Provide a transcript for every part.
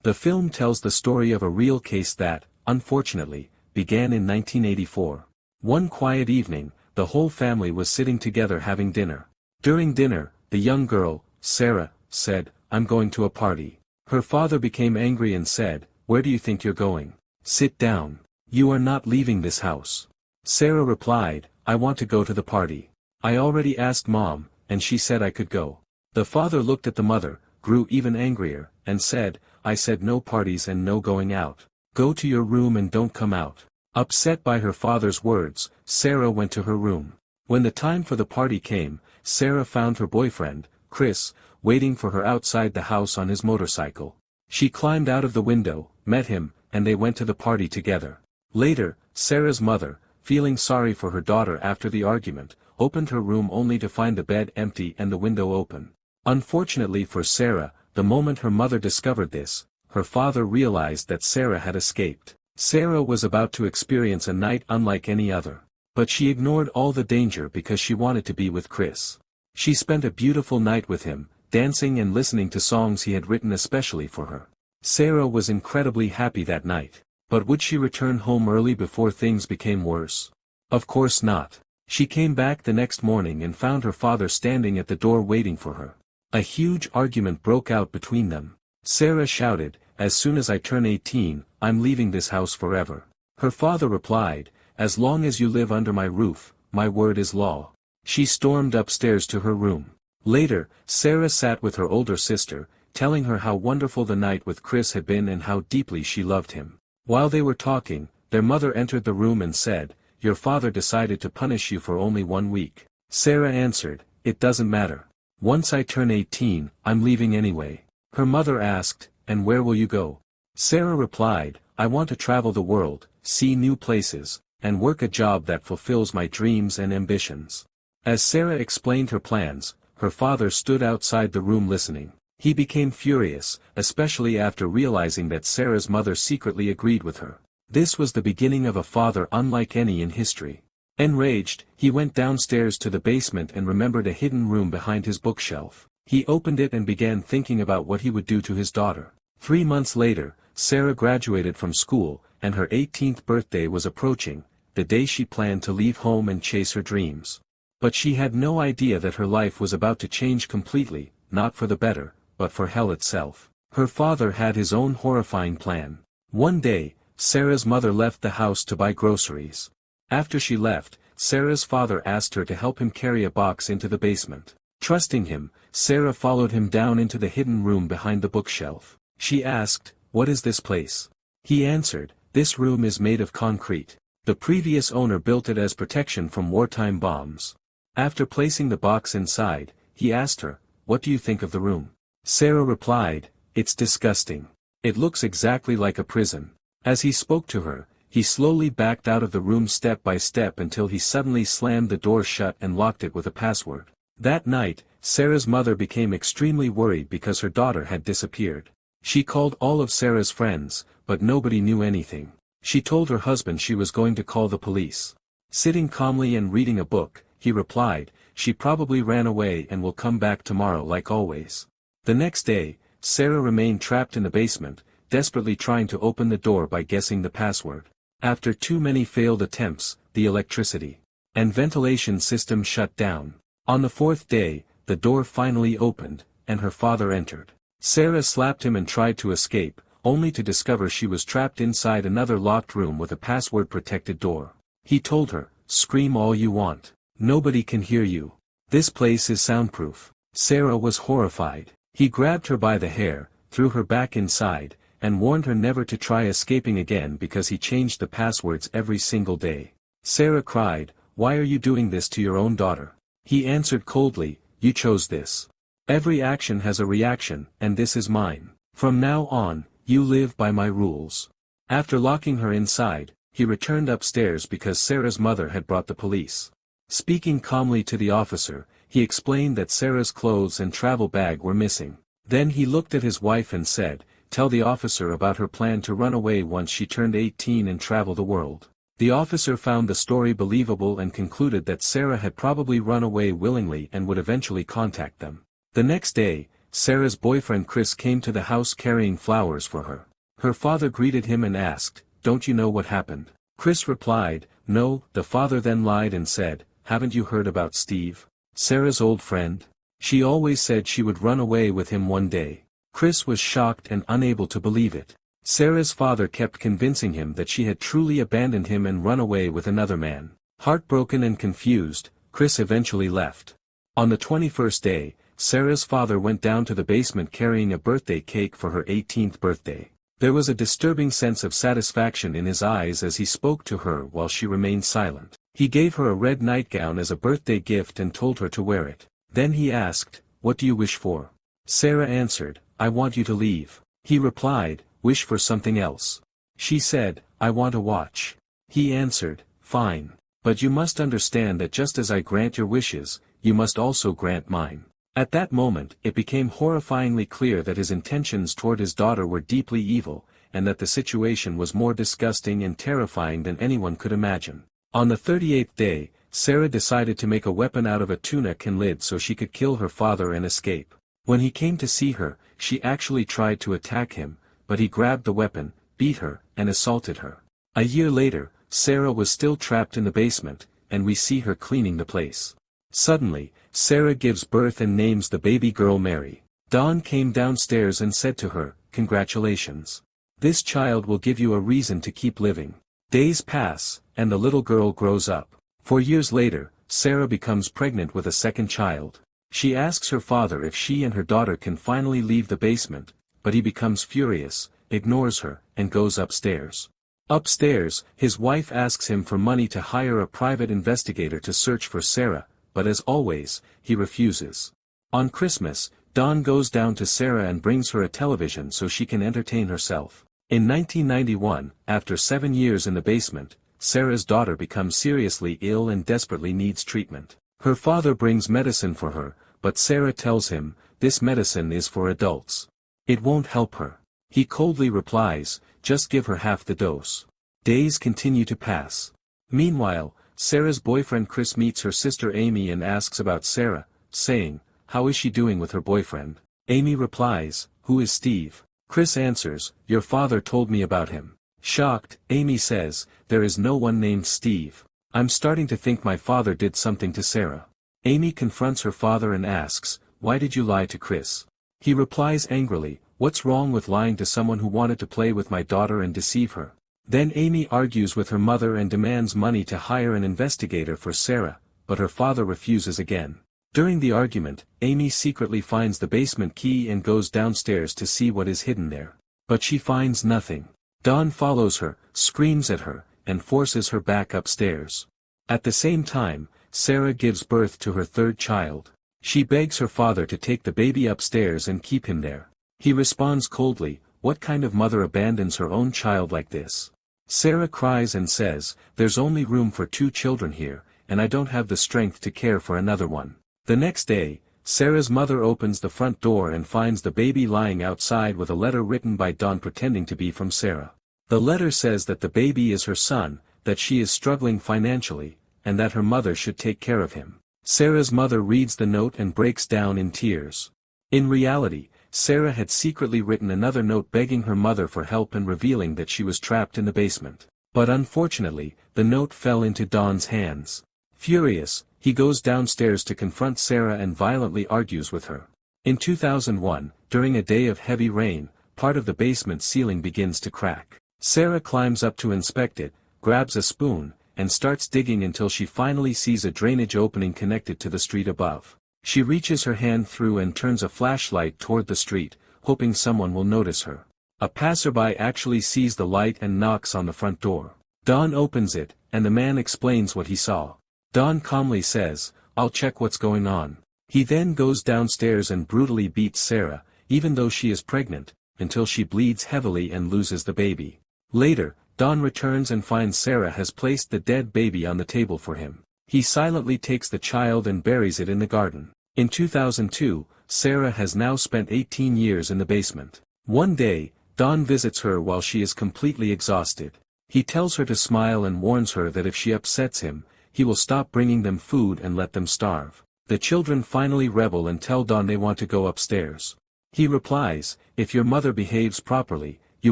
The film tells the story of a real case that, unfortunately, began in 1984. One quiet evening, the whole family was sitting together having dinner. During dinner, the young girl, Sarah, said, "I'm going to a party." Her father became angry and said, "Where do you think you're going? Sit down. You are not leaving this house." Sarah replied, "I want to go to the party. I already asked Mom, and she said I could go." The father looked at the mother, grew even angrier, and said, "I said no parties and no going out. Go to your room and don't come out." Upset by her father's words, Sarah went to her room. When the time for the party came, Sarah found her boyfriend, Chris, waiting for her outside the house on his motorcycle. She climbed out of the window, met him, and they went to the party together. Later, Sarah's mother, feeling sorry for her daughter after the argument, opened her room only to find the bed empty and the window open. Unfortunately for Sarah, the moment her mother discovered this, her father realized that Sarah had escaped. Sarah was about to experience a night unlike any other. But she ignored all the danger because she wanted to be with Chris. She spent a beautiful night with him, dancing and listening to songs he had written especially for her. Sarah was incredibly happy that night. But would she return home early before things became worse? Of course not. She came back the next morning and found her father standing at the door waiting for her. A huge argument broke out between them. Sarah shouted, "As soon as I turn 18, I'm leaving this house forever." Her father replied, "As long as you live under my roof, my word is law." She stormed upstairs to her room. Later, Sarah sat with her older sister, telling her how wonderful the night with Chris had been and how deeply she loved him. While they were talking, their mother entered the room and said, "Your father decided to punish you for only 1 week." Sarah answered, "It doesn't matter. Once I turn 18, I'm leaving anyway." Her mother asked, "And where will you go?" Sarah replied, "I want to travel the world, see new places, and work a job that fulfills my dreams and ambitions." As Sarah explained her plans, her father stood outside the room listening. He became furious, especially after realizing that Sarah's mother secretly agreed with her. This was the beginning of a father unlike any in history. Enraged, he went downstairs to the basement and remembered a hidden room behind his bookshelf. He opened it and began thinking about what he would do to his daughter. 3 months later, Sarah graduated from school, and her 18th birthday was approaching, the day she planned to leave home and chase her dreams. But she had no idea that her life was about to change completely, not for the better, but for hell itself. Her father had his own horrifying plan. One day, Sarah's mother left the house to buy groceries. After she left, Sarah's father asked her to help him carry a box into the basement. Trusting him, Sarah followed him down into the hidden room behind the bookshelf. She asked, "What is this place?" He answered, "This room is made of concrete. The previous owner built it as protection from wartime bombs." After placing the box inside, he asked her, "What do you think of the room?" Sarah replied, "It's disgusting. It looks exactly like a prison." As he spoke to her, he slowly backed out of the room step by step until he suddenly slammed the door shut and locked it with a password. That night, Sarah's mother became extremely worried because her daughter had disappeared. She called all of Sarah's friends, but nobody knew anything. She told her husband she was going to call the police. Sitting calmly and reading a book, he replied, "She probably ran away and will come back tomorrow like always." The next day, Sarah remained trapped in the basement, desperately trying to open the door by guessing the password. After too many failed attempts, the electricity and ventilation system shut down. On the 4th day, the door finally opened, and her father entered. Sarah slapped him and tried to escape, only to discover she was trapped inside another locked room with a password-protected door. He told her, "Scream all you want. Nobody can hear you. This place is soundproof." Sarah was horrified. He grabbed her by the hair, threw her back inside, and warned her never to try escaping again because he changed the passwords every single day. Sarah cried, "Why are you doing this to your own daughter?" He answered coldly, "You chose this. Every action has a reaction, and this is mine. From now on, you live by my rules." After locking her inside, he returned upstairs because Sarah's mother had brought the police. Speaking calmly to the officer, he explained that Sarah's clothes and travel bag were missing. Then he looked at his wife and said, "Tell the officer about her plan to run away once she turned 18 and travel the world." The officer found the story believable and concluded that Sarah had probably run away willingly and would eventually contact them. The next day, Sarah's boyfriend Chris came to the house carrying flowers for her. Her father greeted him and asked, "Don't you know what happened?" Chris replied, "No." The father then lied and said, "Haven't you heard about Steve? Sarah's old friend? She always said she would run away with him one day." Chris was shocked and unable to believe it. Sarah's father kept convincing him that she had truly abandoned him and run away with another man. Heartbroken and confused, Chris eventually left. On the 21st day, Sarah's father went down to the basement carrying a birthday cake for her 18th birthday. There was a disturbing sense of satisfaction in his eyes as he spoke to her while she remained silent. He gave her a red nightgown as a birthday gift and told her to wear it. Then he asked, "What do you wish for?" Sarah answered, "I want you to leave." He replied, "Wish for something else." She said, "I want a watch." He answered, "Fine. But you must understand that just as I grant your wishes, you must also grant mine." At that moment, it became horrifyingly clear that his intentions toward his daughter were deeply evil, and that the situation was more disgusting and terrifying than anyone could imagine. On the 38th day, Sarah decided to make a weapon out of a tunic and lid so she could kill her father and escape. When he came to see her, she actually tried to attack him, but he grabbed the weapon, beat her, and assaulted her. A year later, Sarah was still trapped in the basement, and we see her cleaning the place. Suddenly, Sarah gives birth and names the baby girl Mary. Dawn came downstairs and said to her, "Congratulations. This child will give you a reason to keep living." Days pass, and the little girl grows up. 4 years later, Sarah becomes pregnant with a second child. She asks her father if she and her daughter can finally leave the basement, but he becomes furious, ignores her, and goes upstairs. Upstairs, his wife asks him for money to hire a private investigator to search for Sarah, but as always, he refuses. On Christmas, Dawn goes down to Sarah and brings her a television so she can entertain herself. In 1991, after 7 years in the basement, Sarah's daughter becomes seriously ill and desperately needs treatment. Her father brings medicine for her, but Sarah tells him, "This medicine is for adults. It won't help her." He coldly replies, "Just give her half the dose." Days continue to pass. Meanwhile, Sarah's boyfriend Chris meets her sister Amy and asks about Sarah, saying, "How is she doing with her boyfriend?" Amy replies, "Who is Steve?" Chris answers, "Your father told me about him." Shocked, Amy says, "There is no one named Steve. I'm starting to think my father did something to Sarah." Amy confronts her father and asks, "Why did you lie to Chris?" He replies angrily, "What's wrong with lying to someone who wanted to play with my daughter and deceive her?" Then Amy argues with her mother and demands money to hire an investigator for Sarah, but her father refuses again. During the argument, Amy secretly finds the basement key and goes downstairs to see what is hidden there. But she finds nothing. Dawn follows her, screams at her, and forces her back upstairs. At the same time, Sarah gives birth to her third child. She begs her father to take the baby upstairs and keep him there. He responds coldly, "What kind of mother abandons her own child like this?" Sarah cries and says, "There's only room for 2 children here, and I don't have the strength to care for another one." The next day, Sarah's mother opens the front door and finds the baby lying outside with a letter written by Dawn pretending to be from Sarah. The letter says that the baby is her son, that she is struggling financially, and that her mother should take care of him. Sarah's mother reads the note and breaks down in tears. In reality, Sarah had secretly written another note begging her mother for help and revealing that she was trapped in the basement. But unfortunately, the note fell into Dawn's hands. Furious, he goes downstairs to confront Sarah and violently argues with her. In 2001, during a day of heavy rain, part of the basement ceiling begins to crack. Sarah climbs up to inspect it, grabs a spoon, and starts digging until she finally sees a drainage opening connected to the street above. She reaches her hand through and turns a flashlight toward the street, hoping someone will notice her. A passerby actually sees the light and knocks on the front door. Dawn opens it, and the man explains what he saw. Dawn calmly says, "I'll check what's going on." He then goes downstairs and brutally beats Sarah, even though she is pregnant, until she bleeds heavily and loses the baby. Later, Dawn returns and finds Sarah has placed the dead baby on the table for him. He silently takes the child and buries it in the garden. In 2002, Sarah has now spent 18 years in the basement. One day, Dawn visits her while she is completely exhausted. He tells her to smile and warns her that if she upsets him, he will stop bringing them food and let them starve. The children finally rebel and tell Dawn they want to go upstairs. He replies, "If your mother behaves properly, you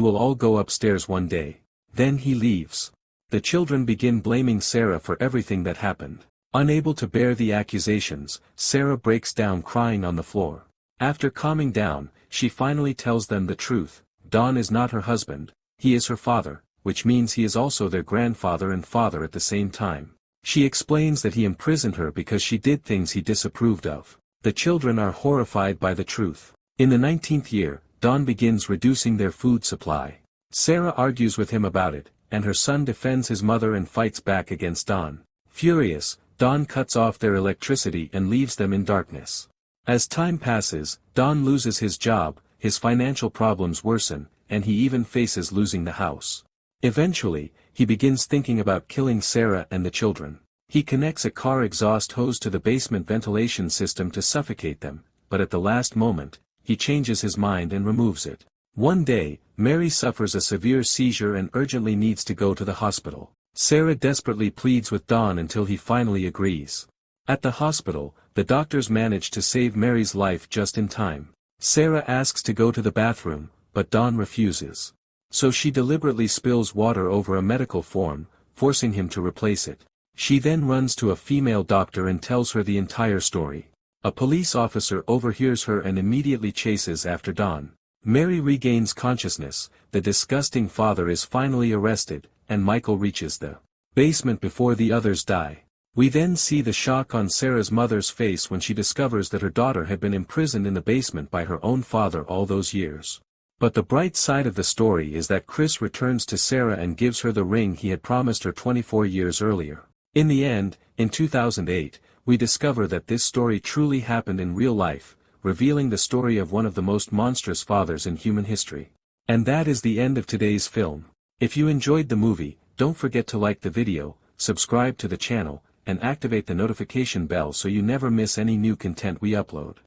will all go upstairs one day." Then he leaves. The children begin blaming Sarah for everything that happened. Unable to bear the accusations, Sarah breaks down crying on the floor. After calming down, she finally tells them the truth. Don is not her husband, he is her father, which means he is also their grandfather and father at the same time. She explains that he imprisoned her because she did things he disapproved of. The children are horrified by the truth. In the 19th year, Don begins reducing their food supply. Sarah argues with him about it, and her son defends his mother and fights back against Don. Furious, Don cuts off their electricity and leaves them in darkness. As time passes, Don loses his job, his financial problems worsen, and he even faces losing the house. Eventually, he begins thinking about killing Sarah and the children. He connects a car exhaust hose to the basement ventilation system to suffocate them, but at the last moment, he changes his mind and removes it. One day, Mary suffers a severe seizure and urgently needs to go to the hospital. Sarah desperately pleads with Don until he finally agrees. At the hospital, the doctors manage to save Mary's life just in time. Sarah asks to go to the bathroom, but Don refuses. So she deliberately spills water over a medical form, forcing him to replace it. She then runs to a female doctor and tells her the entire story. A police officer overhears her and immediately chases after Don. Mary regains consciousness, the disgusting father is finally arrested, and Michael reaches the basement before the others die. We then see the shock on Sarah's mother's face when she discovers that her daughter had been imprisoned in the basement by her own father all those years. But the bright side of the story is that Chris returns to Sarah and gives her the ring he had promised her 24 years earlier. In the end, in 2008, we discover that this story truly happened in real life, revealing the story of one of the most monstrous fathers in human history. And that is the end of today's film. If you enjoyed the movie, don't forget to like the video, subscribe to the channel, and activate the notification bell so you never miss any new content we upload.